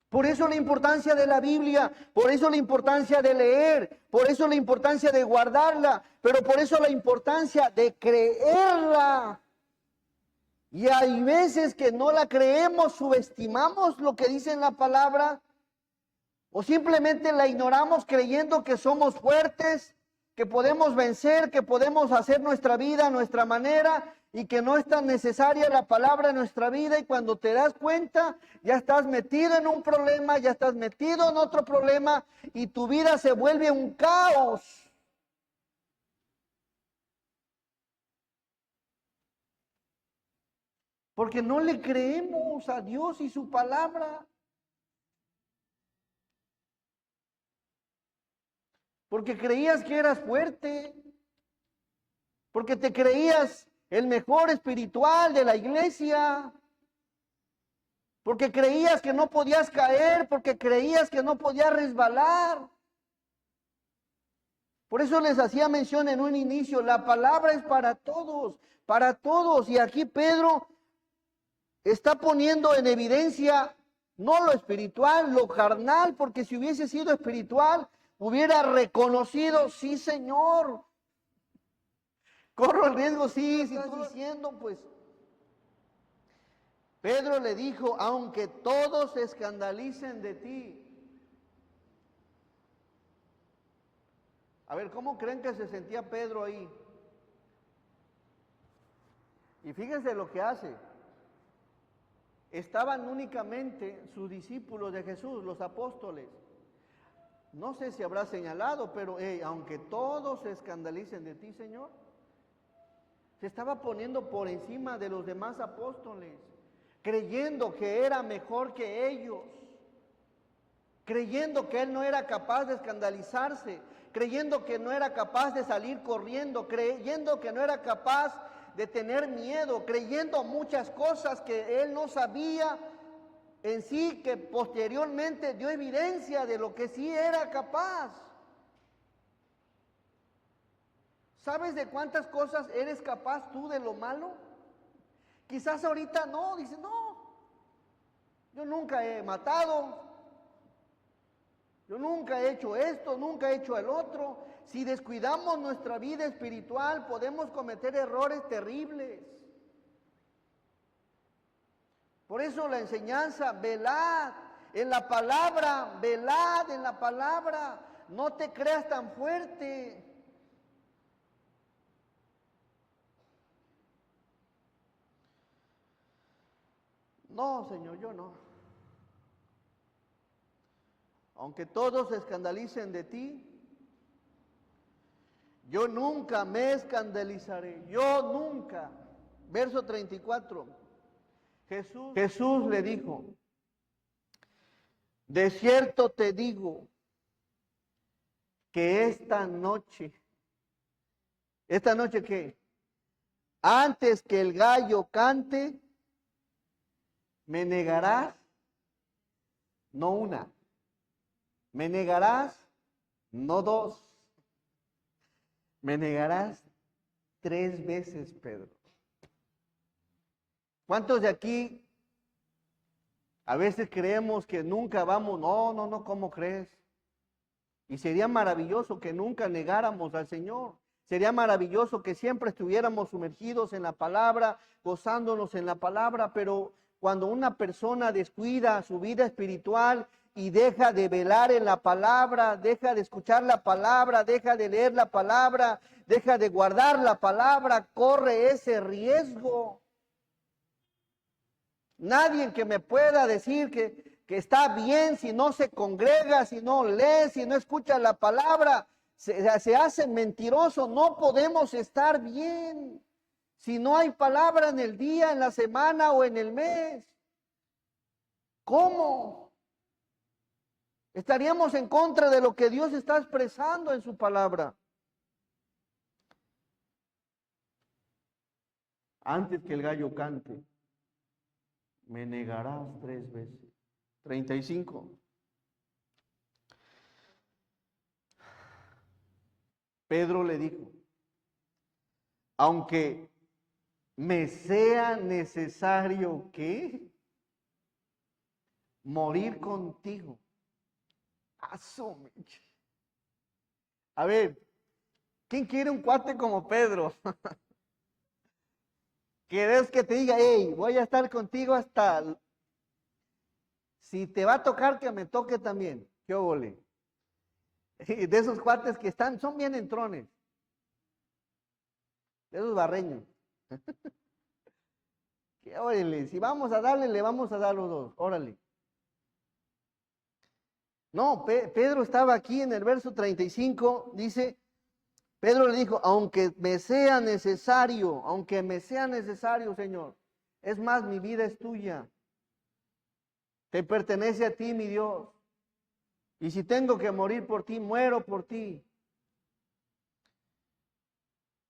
Por eso la importancia de la Biblia, por eso la importancia de leer, por eso la importancia de guardarla, pero por eso la importancia de creerla. Y hay veces que no la creemos, subestimamos lo que dice en la palabra, o simplemente la ignoramos creyendo que somos fuertes, que podemos vencer, que podemos hacer nuestra vida a nuestra manera y que no es tan necesaria la palabra en nuestra vida, y cuando te das cuenta ya estás metido en un problema, ya estás metido en otro problema y tu vida se vuelve un caos. Porque no le creemos a Dios y su palabra. Porque creías que eras fuerte. porque te creías el mejor espiritual de la iglesia, porque creías que no podías caer, porque creías que no podías resbalar. Por eso les hacía mención en un inicio, la palabra es para todos, para todos. Y aquí Pedro está poniendo en evidencia no lo espiritual, lo carnal, porque si hubiese sido espiritual, hubiera reconocido, sí, Señor. Corro el riesgo, sí, si estás diciendo, pues. Pedro le dijo, aunque todos se escandalicen de ti. A ver, ¿cómo creen que se sentía Pedro ahí? Y fíjense lo que hace. Estaban únicamente sus discípulos de Jesús, los apóstoles. No sé si habrá señalado, pero aunque todos se escandalicen de ti, Señor, se estaba poniendo por encima de los demás apóstoles, creyendo que era mejor que ellos, creyendo que él no era capaz de escandalizarse, creyendo que no era capaz de salir corriendo, creyendo que no era capaz de tener miedo, creyendo muchas cosas que él no sabía en sí, que posteriormente dio evidencia de lo que sí era capaz. ¿Sabes de cuántas cosas eres capaz tú de lo malo? Quizás ahorita no, dice, no, yo nunca he matado, yo nunca he hecho esto, nunca he hecho el otro. Si descuidamos nuestra vida espiritual, podemos cometer errores terribles. Por eso la enseñanza, velad en la palabra, velad en la palabra, no te creas tan fuerte. No, Señor, yo no. Aunque todos se escandalicen de ti, yo nunca me escandalizaré, yo nunca. Verso 34. Jesús le dijo, de cierto te digo que esta noche qué, antes que el gallo cante, me negarás, no una, me negarás, no dos, me negarás 3 veces, Pedro. ¿Cuántos de aquí a veces creemos que nunca vamos? No, ¿cómo crees? Y sería maravilloso que nunca negáramos al Señor. Sería maravilloso que siempre estuviéramos sumergidos en la palabra, gozándonos en la palabra, pero cuando una persona descuida su vida espiritual y deja de velar en la palabra, deja de escuchar la palabra, deja de leer la palabra, deja de guardar la palabra, corre ese riesgo. Nadie que me pueda decir que está bien si no se congrega, si no lee, si no escucha la palabra, se hace mentiroso. No podemos estar bien si no hay palabra en el día, en la semana o en el mes. ¿Cómo? Estaríamos en contra de lo que Dios está expresando en su palabra. Antes que el gallo cante, me negarás 3 veces. 35. Pedro le dijo, aunque me sea necesario que morir contigo. Asume. A ver, ¿quién quiere un cuate como Pedro? ¿Quieres que te diga, hey, voy a estar contigo hasta... Si te va a tocar, que me toque también. ¿Qué óvole? De esos cuates que están, son bien entrones. De esos barreños. ¿Qué óvole? Si vamos a darle, le vamos a dar los dos. Órale. No, Pedro estaba aquí en el verso 35, dice, Pedro le dijo, aunque me sea necesario, Señor, es más, mi vida es tuya, te pertenece a ti, mi Dios, y si tengo que morir por ti, muero por ti.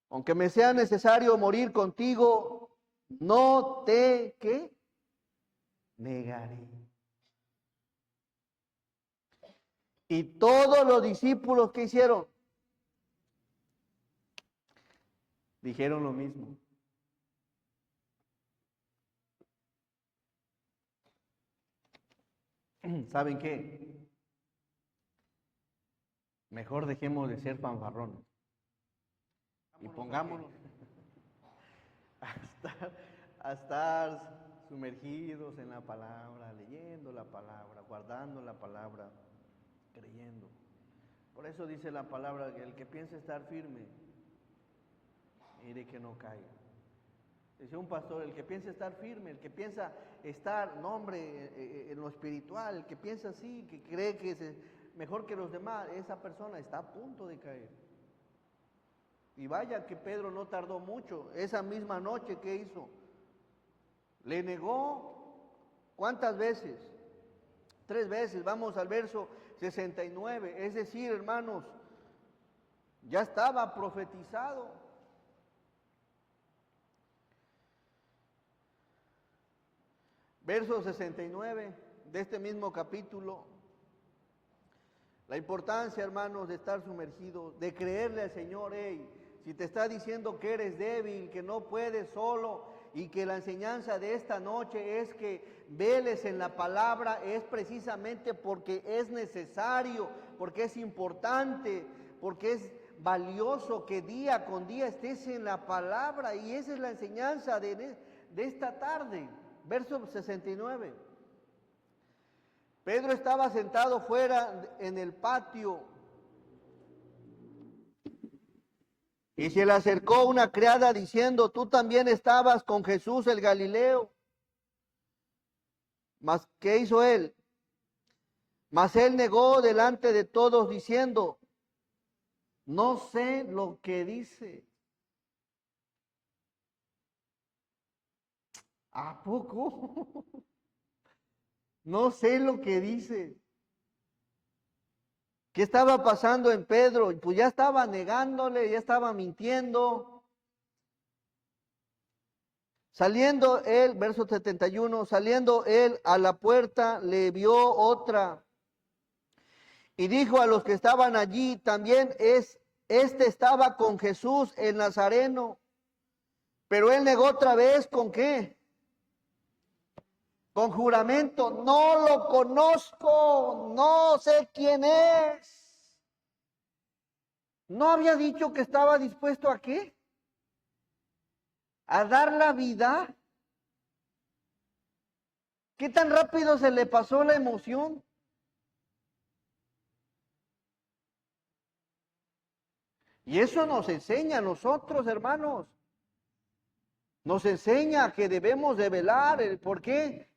Aunque me sea necesario morir contigo, no te, ¿qué? Negaré. Y todos los discípulos que hicieron, dijeron lo mismo. ¿Saben qué? Mejor dejemos de ser fanfarrones y pongámonos a estar sumergidos en la palabra, leyendo la palabra, guardando la palabra, creyendo. Por eso dice la palabra que el que piensa estar firme, mire que no caiga. Dice un pastor, el que piensa estar firme, el que piensa estar, no hombre, en lo espiritual, el que piensa así, que cree que es mejor que los demás, esa persona está a punto de caer. Y vaya que Pedro no tardó mucho, esa misma noche, ¿qué hizo? Le negó, ¿cuántas veces? 3 veces, vamos al verso 69, es decir, hermanos, ya estaba profetizado. Verso 69 de este mismo capítulo. La importancia, hermanos, de estar sumergidos, de creerle al Señor. Hey, si te está diciendo que eres débil, que no puedes solo, y que la enseñanza de esta noche es que veles en la palabra, es precisamente porque es necesario, porque es importante, porque es valioso que día con día estés en la palabra, y esa es la enseñanza de esta tarde. Verso 69. Pedro estaba sentado fuera en el patio y se le acercó una criada diciendo, tú también estabas con Jesús el Galileo. Mas, ¿qué hizo él? Mas él negó delante de todos diciendo, no sé lo que dice. ¿A poco? No sé lo que dice. ¿Qué estaba pasando en Pedro? Pues ya estaba negándole, ya estaba mintiendo. Saliendo él, verso 71, saliendo él a la puerta, le vio otra. Y dijo a los que estaban allí, también este estaba con Jesús el Nazareno. Pero él negó otra vez, ¿con qué? Con juramento, no lo conozco, no sé quién es. ¿No había dicho que estaba dispuesto a qué? A dar la vida. ¿Qué tan rápido se le pasó la emoción? Y eso nos enseña a nosotros, hermanos. Nos enseña que debemos de velar. ¿Por qué?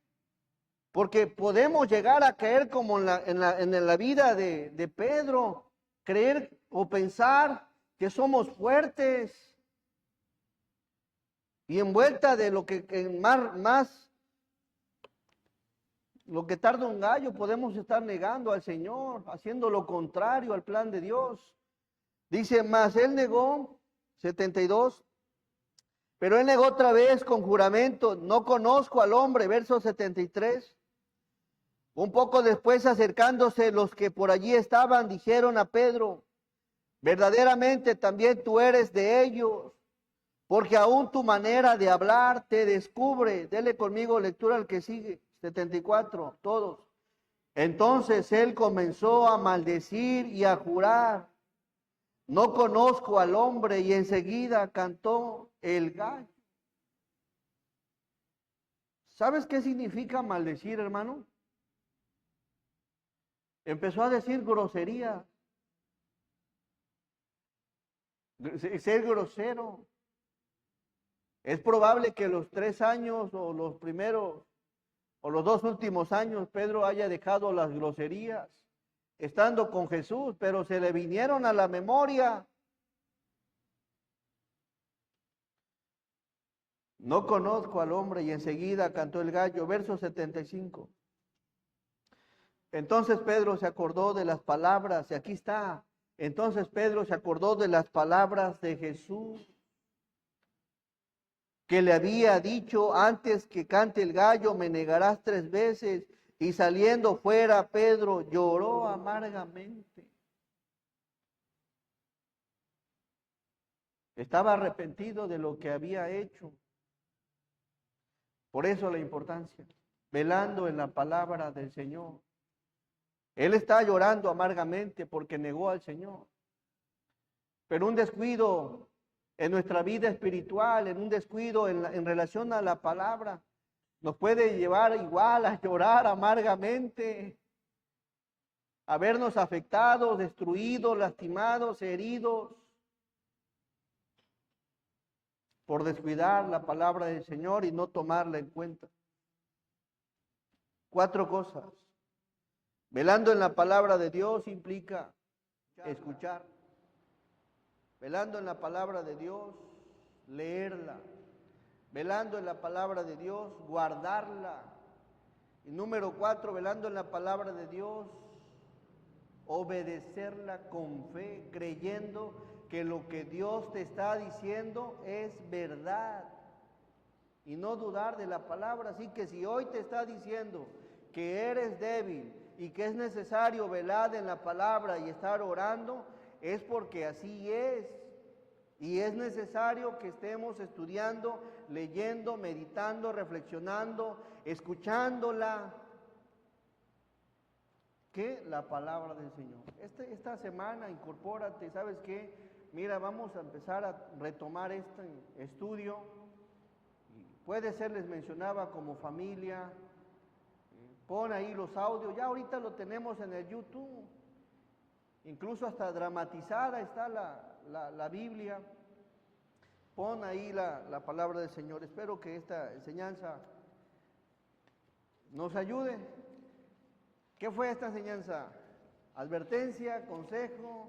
Porque podemos llegar a caer como en la vida de Pedro, creer o pensar que somos fuertes y envuelta de lo que más lo que tarda un gallo, podemos estar negando al Señor, haciendo lo contrario al plan de Dios. Dice, mas él negó, 72, pero él negó otra vez con juramento, no conozco al hombre, verso 73. Un poco después, acercándose los que por allí estaban, dijeron a Pedro, verdaderamente también tú eres de ellos, porque aún tu manera de hablar te descubre. Dele conmigo lectura al que sigue, 74, todos. Entonces él comenzó a maldecir y a jurar, no conozco al hombre, y enseguida cantó el gallo. ¿Sabes qué significa maldecir, hermano? Empezó a decir grosería, ser grosero. Es probable que los 3 años o los primeros o los 2 últimos años Pedro haya dejado las groserías estando con Jesús, pero se le vinieron a la memoria. No conozco al hombre, y enseguida cantó el gallo, verso 75. Entonces Pedro se acordó de las palabras, y aquí está. Entonces Pedro se acordó de las palabras de Jesús. que le había dicho: antes que cante el gallo me negarás 3 veces. Y saliendo fuera, Pedro lloró amargamente. Estaba arrepentido de lo que había hecho. Por eso la importancia, velando en la palabra del Señor. Él está llorando amargamente porque negó al Señor. Pero un descuido en nuestra vida espiritual, en un descuido en relación a la palabra, nos puede llevar igual a llorar amargamente, a vernos afectados, destruidos, lastimados, heridos, por descuidar la palabra del Señor y no tomarla en cuenta. 4 cosas. Velando en la palabra de Dios implica escuchar. Velando en la palabra de Dios, leerla. Velando en la palabra de Dios, guardarla. Y número 4, velando en la palabra de Dios, obedecerla con fe, creyendo que lo que Dios te está diciendo es verdad. Y no dudar de la palabra. Así que si hoy te está diciendo que eres débil y que es necesario velar en la palabra y estar orando, es porque así es. Y es necesario que estemos estudiando, leyendo, meditando, reflexionando, escuchándola. ¿Qué? La palabra del Señor. Esta semana incorpórate, ¿sabes qué? Mira, vamos a empezar a retomar este estudio. Puede ser, les mencionaba, como familia. Pon ahí los audios, ya ahorita lo tenemos en el YouTube. Incluso hasta dramatizada está la Biblia. Pon ahí la palabra del Señor. Espero que esta enseñanza nos ayude. ¿Qué fue esta enseñanza? ¿Advertencia? ¿Consejo?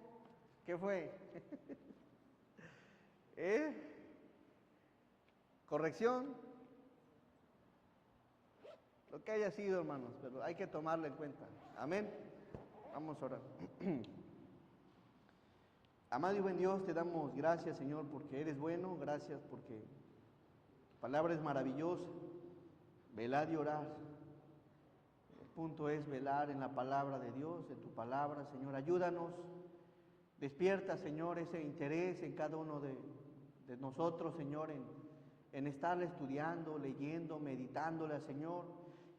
¿Qué fue? ¿Corrección? Lo que haya sido, hermanos, pero hay que tomarlo en cuenta. Amén. Vamos a orar. Amado y buen Dios, te damos gracias, Señor, porque eres bueno. Gracias porque tu palabra es maravillosa. Velar y orar. El punto es velar en la palabra de Dios, en tu palabra, Señor. Ayúdanos. Despierta, Señor, ese interés en cada uno de nosotros, Señor, en estarle estudiando, leyendo, meditándola, Señor,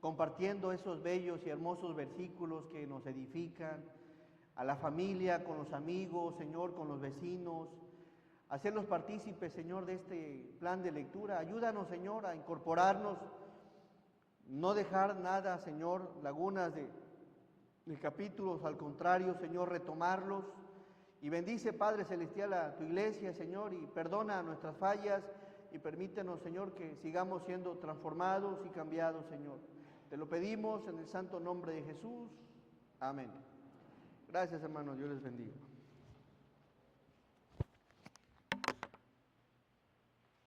compartiendo esos bellos y hermosos versículos que nos edifican, a la familia, con los amigos, Señor, con los vecinos, hacerlos partícipes, Señor, de este plan de lectura. Ayúdanos, Señor, a incorporarnos, no dejar nada, Señor, lagunas de capítulos, al contrario, Señor, retomarlos. Y bendice, Padre Celestial, a tu iglesia, Señor, y perdona nuestras fallas y permítenos, Señor, que sigamos siendo transformados y cambiados, Señor. Te lo pedimos en el santo nombre de Jesús. Amén. Gracias, hermanos. Dios les bendiga.